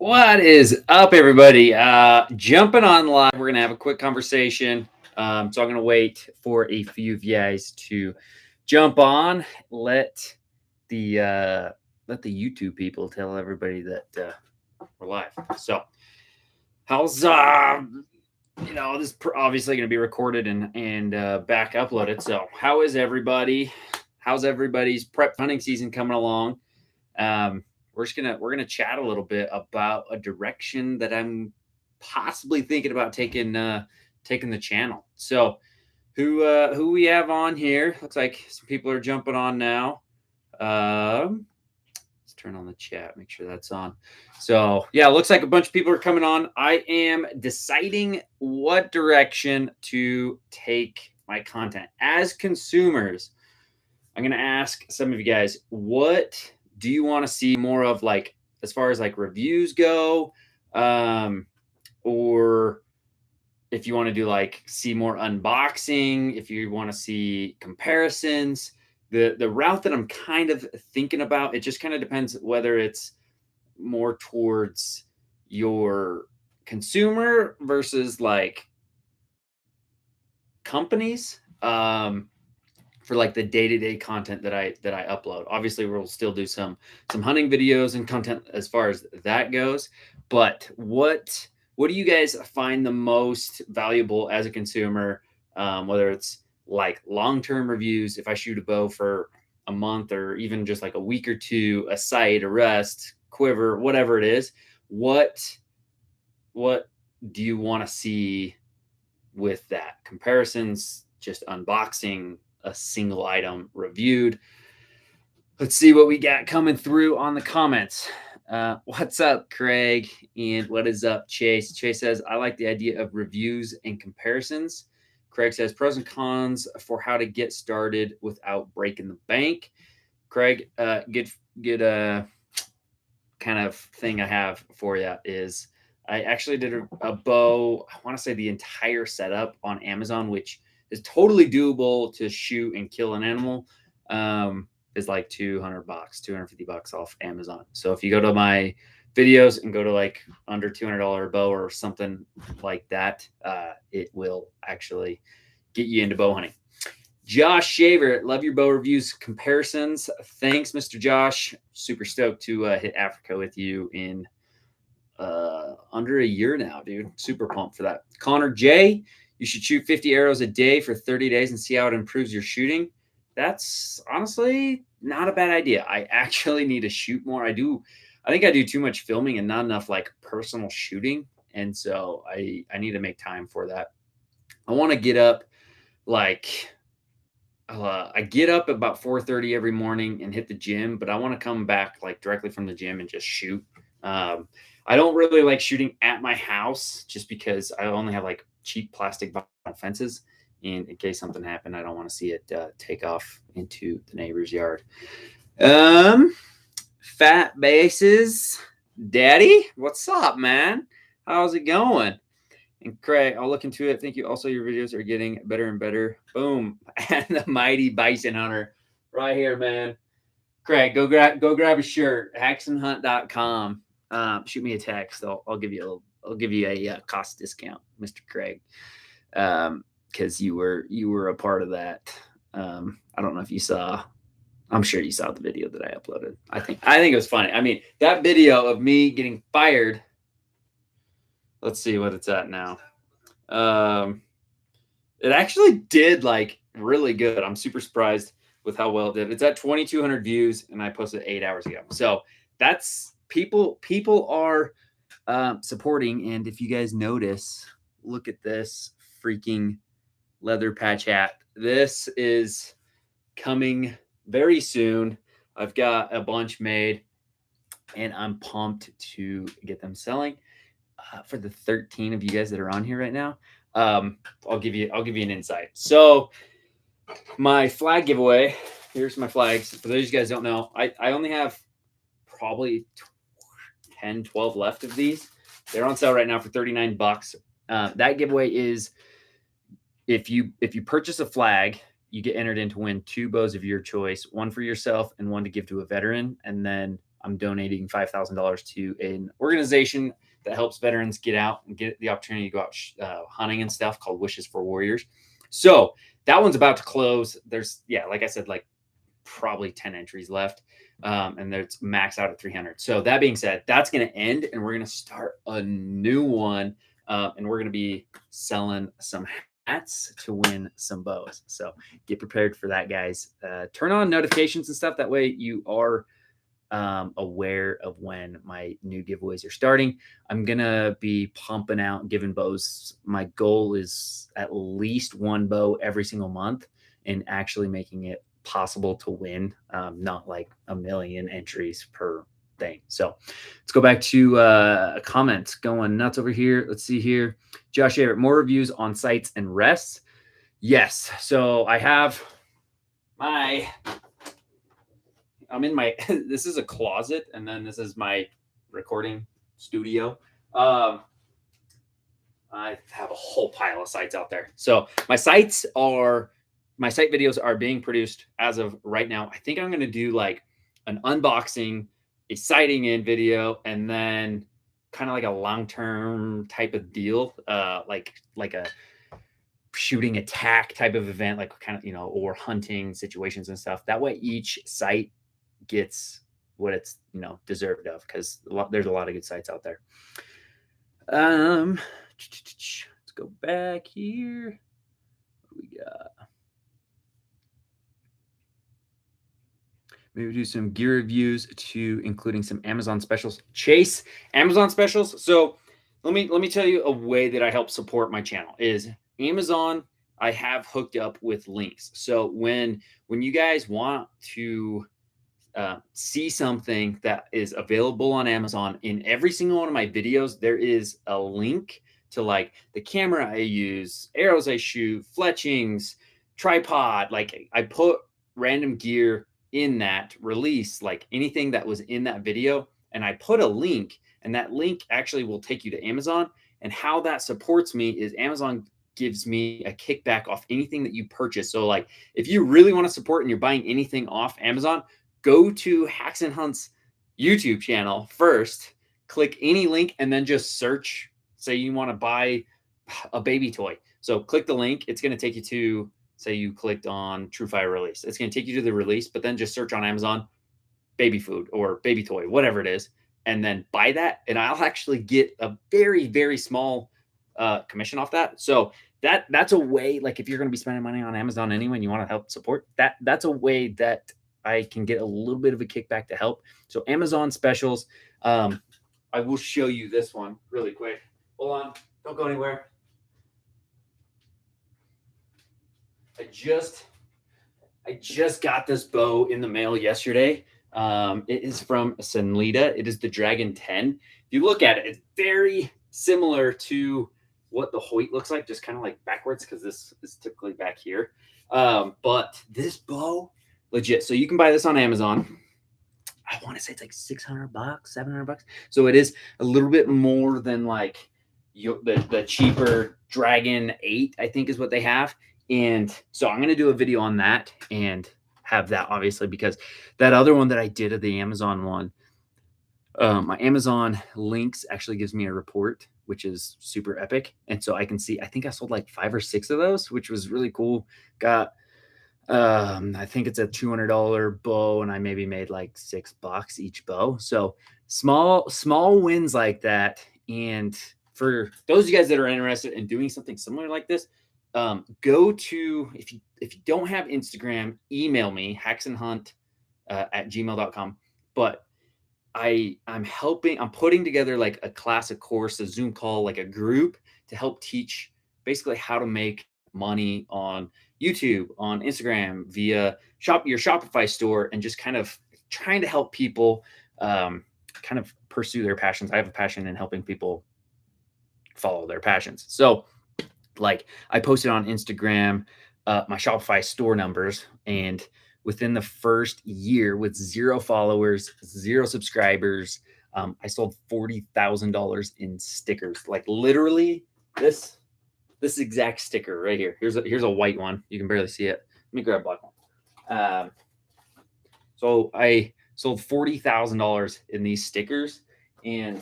What is up, everybody? Jumping on live. We're gonna have a quick conversation. So I'm gonna wait for a few of you guys to jump on. The let the YouTube people tell everybody that we're live. So how's this is obviously gonna be recorded and back uploaded. So how is everybody? How's everybody's prep hunting season coming along? We're gonna chat a little bit about a direction that I'm possibly thinking about taking the channel. So who we have on here? Looks like some people are jumping on now. Let's turn on the chat, make sure that's on. So yeah, looks like a bunch of people are coming on. I am deciding what direction to take my content. As consumers, I'm gonna ask some of you guys, what do you want to see more of, like as far as like reviews go, or if you want to do like see more unboxing, if you want to see comparisons. The route that I'm kind of thinking about, it just kind of depends whether it's more towards your consumer versus like companies. For like the day-to-day content that I upload. Obviously, we'll still do some hunting videos and content as far as that goes. But what do you guys find the most valuable as a consumer? Whether it's like long-term reviews, if I shoot a bow for a month or even just like a week or two, a sight, a rest, quiver, whatever it is, what do you want to see with that? Comparisons, just unboxing, a single item reviewed. Let's see what we got coming through on the comments. What's up, Craig? And what is up, Chase? Chase says, I like the idea of reviews and comparisons. Craig says, pros and cons for how to get started without breaking the bank. Craig, good kind of thing I have for you is I actually did a bow, I want to say the entire setup on Amazon, which is totally doable to shoot and kill an animal. Is like $200, $250 off Amazon. So if you go to my videos and go to like under $200 bow or something like that, it will actually get you into bow hunting. Josh Shaver, love your bow reviews comparisons. Thanks, Mr. Josh. Super stoked to hit Africa with you in under a year now, dude. Super pumped for that. Connor J, you should shoot 50 arrows a day for 30 days and see how it improves your shooting. That's honestly not a bad idea. I actually need to shoot more. I think I do too much filming and not enough like personal shooting. And so I need to make time for that. I want to get up like I get up about 4:30 every morning and hit the gym, but I want to come back like directly from the gym and just shoot. I don't really like shooting at my house just because I only have like cheap plastic vinyl fences. And in case something happened, I don't want to see it take off into the neighbor's yard. Fat Bases, Daddy, what's up, man? How's it going? And Craig, I'll look into it. Thank you. Also, your videos are getting better and better. Boom. And the mighty Bison Hunter right here, man. Craig, go grab a shirt. Haxenhunt.com. Shoot me a text. I'll give you a cost discount, Mr. Craig. Because you were a part of that. I don't know if you saw. I'm sure you saw the video that I uploaded. I think it was funny. I mean, that video of me getting fired. Let's see what it's at now. It actually did like really good. I'm super surprised with how well it did. It's at 2,200 views, and I posted 8 hours ago. So that's people are supporting. And if you guys notice, look at this freaking leather patch hat. This is coming very soon. I've got a bunch made, and I'm pumped to get them selling. For the 13 of you guys that are on here right now, I'll give you an insight. So my flag giveaway, here's my flags. For those of you guys don't know, I only have probably 10, 12 left of these. They're on sale right now for $39. That giveaway is if you purchase a flag, you get entered in to win 2 bows of your choice, one for yourself and one to give to a veteran. And then I'm donating $5,000 to an organization that helps veterans get out and get the opportunity to go out hunting and stuff, called Wishes for Warriors. So that one's about to close. There's, yeah, like I said, like probably 10 entries left. And it's maxed out at 300. So that being said, that's going to end, and we're going to start a new one. And we're going to be selling some hats to win some bows. So get prepared for that, guys. Turn on notifications and stuff. That way you are aware of when my new giveaways are starting. I'm going to be pumping out, giving bows. My goal is at least one bow every single month, and actually making it possible to win, not like a million entries per thing. So let's go back to a comment going nuts over here. Let's see here. Josh Everett, more reviews on sights and rests. Yes. So I have I'm in my, this is a closet, and then this is my recording studio. I have a whole pile of sights out there. So my sight videos are being produced as of right now. I think I'm going to do like an unboxing, a sighting in video, and then kind of like a long-term type of deal, like a shooting attack type of event, like kind of, or hunting situations and stuff. That way each site gets what it's, deserved of, because there's a lot of good sites out there. Let's go back here. What do we got? Maybe do some gear reviews to including some Amazon specials. Chase, Amazon specials. So let me tell you a way that I help support my channel is Amazon. I have hooked up with links. So when you guys want to see something that is available on Amazon, in every single one of my videos, there is a link to like the camera I use, arrows I shoot, fletchings, tripod. Like I put random gear in that release, like anything that was in that video, and I put a link, and that link actually will take you to Amazon. And how that supports me is Amazon gives me a kickback off anything that you purchase. So like if you really want to support and you're buying anything off Amazon, go to Haxenhunt's YouTube channel first, click any link, and then just search. Say you want to buy a baby toy. So click the link. It's going to take you to, say you clicked on TrueFire release. It's going to take you to the release, but then just search on Amazon, baby food or baby toy, whatever it is, and then buy that. And I'll actually get a very, very small commission off that. So that's a way, like if you're going to be spending money on Amazon anyway, and you want to help support that, that's a way that I can get a little bit of a kickback to help. So Amazon specials. I will show you this one really quick. Hold on. Don't go anywhere. I just got this bow in the mail yesterday. It is from Senlita. It is the Dragon 10. If you look at it, it's very similar to what the Hoyt looks like, just kind of like backwards, because this is typically back here. But this bow, legit. So you can buy this on Amazon. I want to say it's like $600, $700. So it is a little bit more than like the cheaper Dragon 8, I think is what they have. And so I'm going to do a video on that and have that, obviously, because that other one that I did of the Amazon one, my Amazon links actually gives me a report, which is super epic. And so I can see, I think I sold like 5 or 6 of those, which was really cool. Got, I think it's a $200 bow, and I maybe made like $6 each bow. So small wins like that. And for those of you guys that are interested in doing something similar like this, go to, if you don't have Instagram, email me, haxenhunt at gmail.com. But I'm putting together like a class, a course, a Zoom call, like a group to help teach basically how to make money on YouTube, on Instagram, via your Shopify store, and just kind of trying to help people kind of pursue their passions. I have a passion in helping people follow their passions. So like I posted on Instagram my Shopify store numbers, and within the first year, with 0 followers, 0 subscribers, I sold $40,000 in stickers. Like literally this exact sticker right here. Here's a white one. You can barely see it. Let me grab a black one. So I sold $40,000 in these stickers, and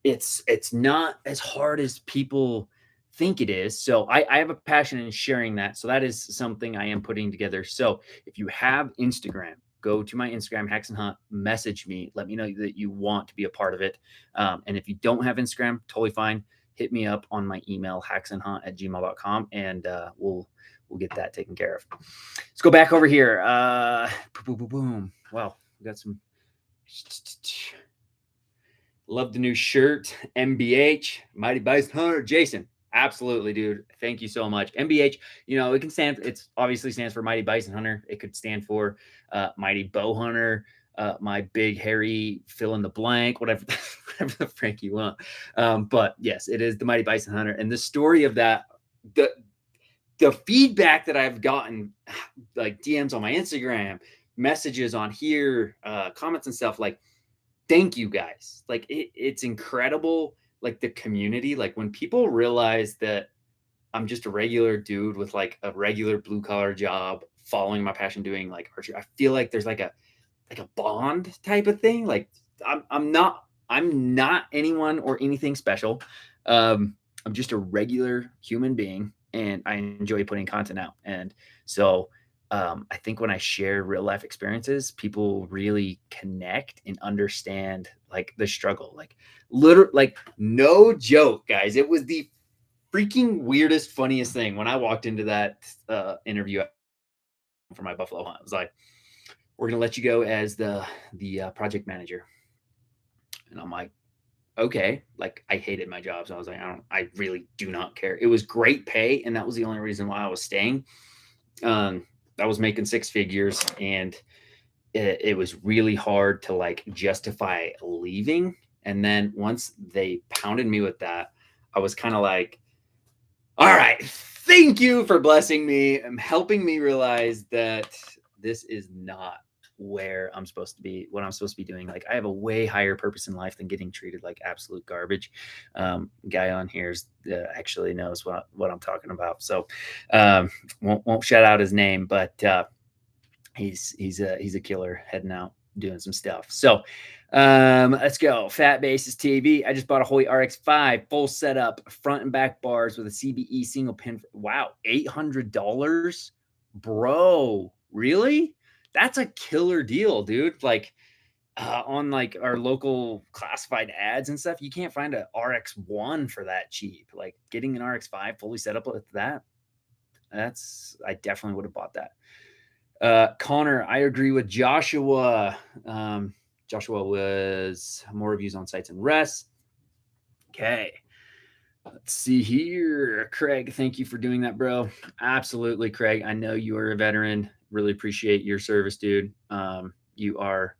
it's not as hard as people think it is. So I have a passion in sharing that. So that is something I am putting together. So if you have Instagram, go to my Instagram, Haxenhunt, message me, let me know that you want to be a part of it. And if you don't have Instagram, totally fine. Hit me up on my email, haxenhunt@gmail.com, and we'll get that taken care of. Let's go back over here. Boom, boom, boom. Wow, we got some. Love the new shirt. MBH, Mighty Bison Hunter. Jason, absolutely, dude. Thank you so much. MBH, it can stand, it's obviously stands for Mighty Bison Hunter. It could stand for Mighty Bow Hunter, my big hairy fill in the blank, whatever, whatever the frank you want. But yes, it is the Mighty Bison Hunter. And the story of that, the feedback that I've gotten, like DMs on my Instagram, messages on here, comments and stuff, like, thank you guys. Like it's incredible. Like the community, like when people realize that I'm just a regular dude with like a regular blue collar job, following my passion, doing like archery, I feel like there's like a bond type of thing. Like I'm not anyone or anything special. I'm just a regular human being, and I enjoy putting content out. And so I think when I share real life experiences, people really connect and understand like the struggle. Like literally, like no joke, guys. It was the freaking weirdest, funniest thing when I walked into that interview for my buffalo hunt. I was like, "We're gonna let you go as the project manager," and I'm like, "Okay." Like I hated my job, so I was like, I really do not care." It was great pay, and that was the only reason why I was staying. I was making six figures, and it was really hard to like justify leaving. And then once they pounded me with that, I was kind of like, all right, thank you for blessing me and helping me realize that this is not where I'm supposed to be, what I'm supposed to be doing. Like I have a way higher purpose in life than getting treated like absolute garbage. Guy on here actually knows what I'm talking about. So won't shout out his name, but he's a killer heading out doing some stuff. So let's go. Fat Bases TV. I just bought a Hoyt RX5 full setup, front and back bars with a CBE single pin. Wow, $800, bro. Really? That's a killer deal, dude. Like on like our local classified ads and stuff, you can't find a RX1 for that cheap. Like getting an RX5 fully set up with that, I definitely would have bought that. Connor, I agree with Joshua. Joshua was more reviews on sites and rests. Okay. Let's see here. Craig, thank you for doing that, bro. Absolutely, Craig. I know you are a veteran. Really appreciate your service, dude. You are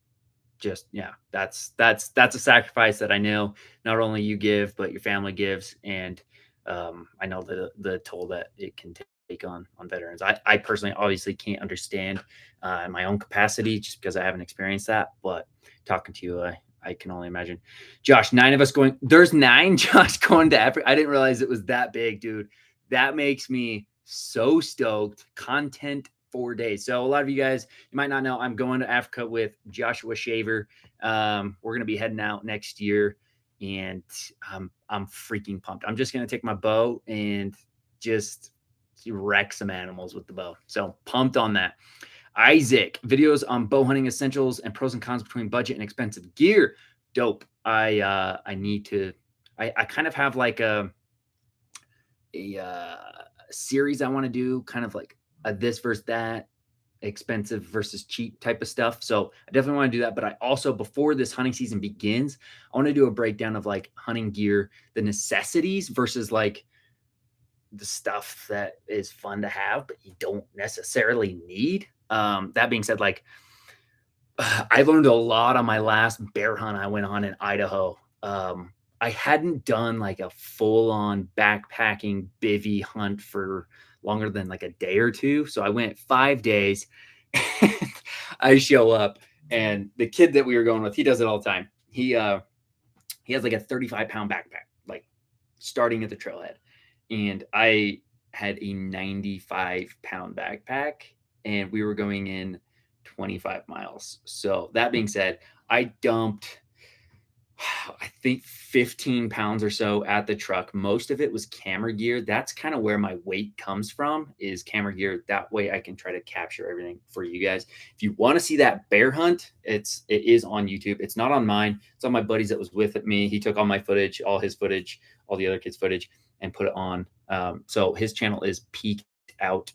just, yeah, that's a sacrifice that I know not only you give, but your family gives. And I know the toll that it can take on veterans. I personally obviously can't understand in my own capacity just because I haven't experienced that, but talking to you, I can only imagine. Josh, there's 9 Josh going to Africa. I didn't realize it was that big, dude. That makes me so stoked. Content 4 days. So a lot of you guys, you might not know, I'm going to Africa with Joshua Shaver. We're going to be heading out next year, and I'm freaking pumped. I'm just going to take my bow and just wreck some animals with the bow. So pumped on that. Isaac, videos on bow hunting essentials and pros and cons between budget and expensive gear. Dope. I need to, I kind of have like a series I want to do, kind of like a this versus that, expensive versus cheap type of stuff. So I definitely want to do that. But I also, before this hunting season begins, I want to do a breakdown of like hunting gear, the necessities versus like the stuff that is fun to have, but you don't necessarily need. That being said, like I learned a lot on my last bear hunt I went on in Idaho. I hadn't done like a full on backpacking bivvy hunt for longer than like a day or two. So I went 5 days. And I show up, and the kid that we were going with, he does it all the time. He has like a 35-pound backpack, like starting at the trailhead. And I had a 95-pound backpack, and we were going in 25 miles. So that being said, I dumped, I think 15 pounds or so at the truck. Most of it was camera gear. That's kind of where my weight comes from, is camera gear. That way I can try to capture everything for you guys. If you want to see that bear hunt, it is on YouTube. It's not on mine. It's on my buddy's that was with me. He took all my footage, all his footage, all the other kids' footage, and put it on. So his channel is Peaked Out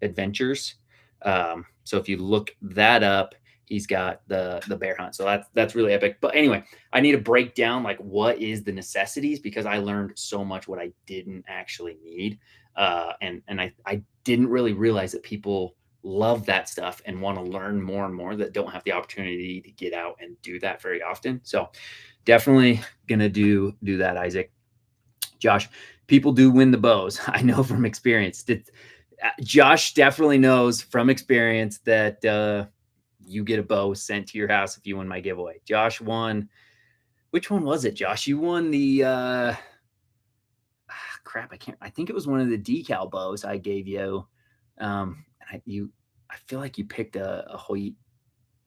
Adventures. So if you look that up, he's got the bear hunt. So that's really epic. But anyway, I need to break down like what is the necessities, because I learned so much what I didn't actually need. And I didn't really realize that people love that stuff and want to learn more and more, that don't have the opportunity to get out and do that very often. So definitely gonna do that, Isaac. Josh, people do win the bows. I know from experience. Josh definitely knows from experience that you get a bow sent to your house if you win my giveaway. Josh won. Which one was it, Josh? You won the crap. I think it was one of the decal bows I gave you. I feel like you picked a Hoyt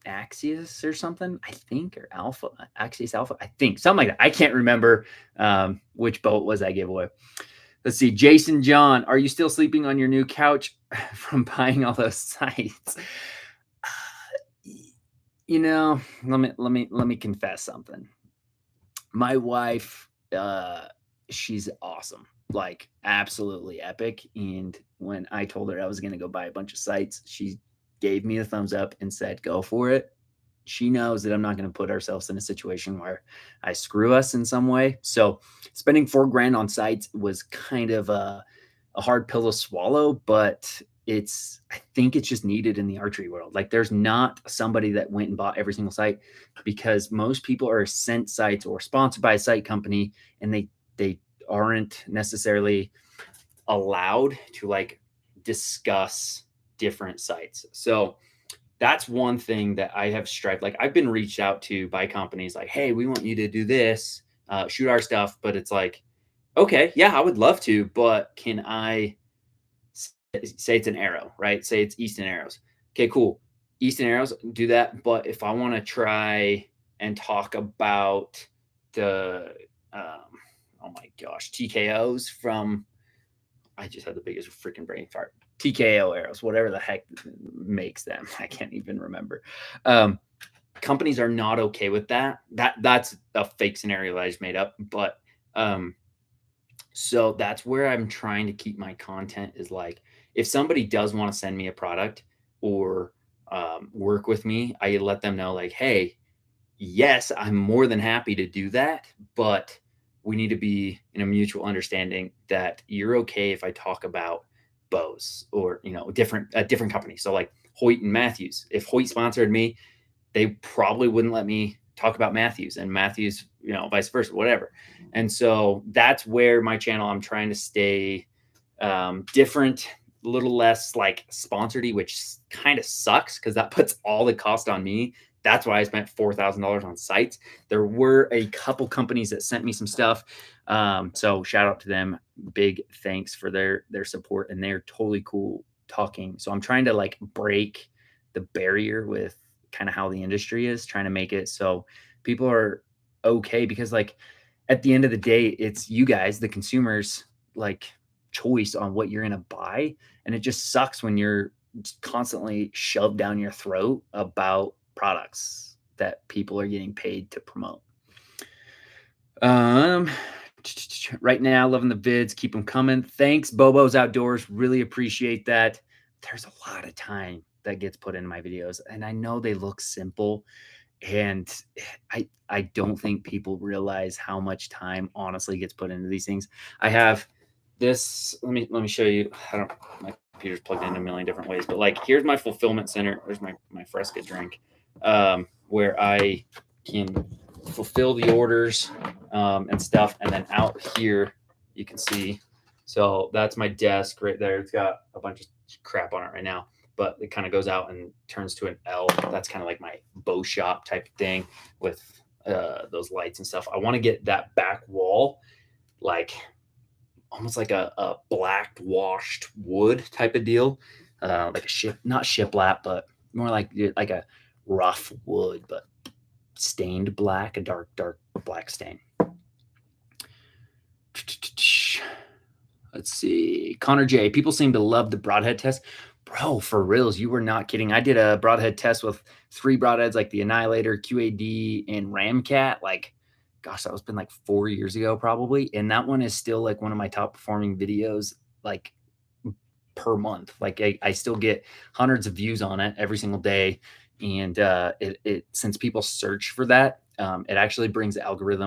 Axius or something, I think, or Alpha, Axius Alpha, I think, something like that. I can't remember which boat was I gave away. Let's see. Jason John, are you still sleeping on your new couch from buying all those sites? You know, let me confess something. My wife, she's awesome, like absolutely epic. And when I told her I was going to go buy a bunch of sites, she gave me a thumbs up and said, go for it. She knows that I'm not going to put ourselves in a situation where I screw us in some way. So spending $4,000 on sites was kind of a hard pill to swallow, but I think it's just needed in the archery world. Like there's not somebody that went and bought every single site, because most people are sent sites or sponsored by a site company, and they aren't necessarily allowed to like discuss different sites. So that's one thing that I have strived. Like I've been reached out to by companies like, hey, we want you to do this, shoot our stuff. But it's like, okay, yeah, I would love to, but can I say it's an arrow, right? Say it's Easton Arrows. Okay, cool. Easton Arrows, do that. But if I want to try and talk about the, oh my gosh, TKOs from, I just had the biggest freaking brain fart. TKO arrows, whatever the heck makes them. I can't even remember. Companies are not okay with that. That's a fake scenario that I just made up. But so that's where I'm trying to keep my content, is like, if somebody does want to send me a product or work with me, I let them know like, hey, yes, I'm more than happy to do that, but we need to be in a mutual understanding that you're okay if I talk about bows or, different companies. So like Hoyt and Matthews, if Hoyt sponsored me, they probably wouldn't let me talk about Matthews, and Matthews, vice versa, whatever. And so that's where my channel, I'm trying to stay different, a little less like sponsored-y, which kind of sucks because that puts all the cost on me. That's why I spent $4,000 on sites. There were a couple companies that sent me some stuff. So shout out to them. Big thanks for their support, and they're totally cool talking. So I'm trying to like break the barrier with kind of how the industry is, trying to make it so people are okay, because like at the end of the day, it's you guys, the consumers, like choice on what you're going to buy. And it just sucks when you're constantly shoved down your throat about products that people are getting paid to promote. Right now, loving the vids. Keep them coming. Thanks, Bobo's Outdoors. Really appreciate that. There's a lot of time that gets put into my videos, and I know they look simple, and I don't think people realize how much time honestly gets put into these things. I have this. Let me show you. My computer's plugged in a million different ways, but like here's my fulfillment center. There's my Fresca drink, where I can fulfill the orders and stuff. And then out here, you can see. So that's my desk right there. It's got a bunch of crap on it right now, but it kind of goes out and turns to an L. That's kind of like my bow shop type of thing with those lights and stuff. I want to get that back wall like almost like a black washed wood type of deal, like a not shiplap, but more like a rough wood, but stained black, a dark, dark black stain. Let's see. Connor J. People seem to love the broadhead test. Bro, for reals, you were not kidding. I did a broadhead test with 3 broadheads, like the Annihilator, QAD, and Ramcat. Like, gosh, that was been like 4 years ago, probably. And that one is still like one of my top performing videos, like per month. Like I still get hundreds of views on it every single day. And since people search for that, it actually brings the algorithm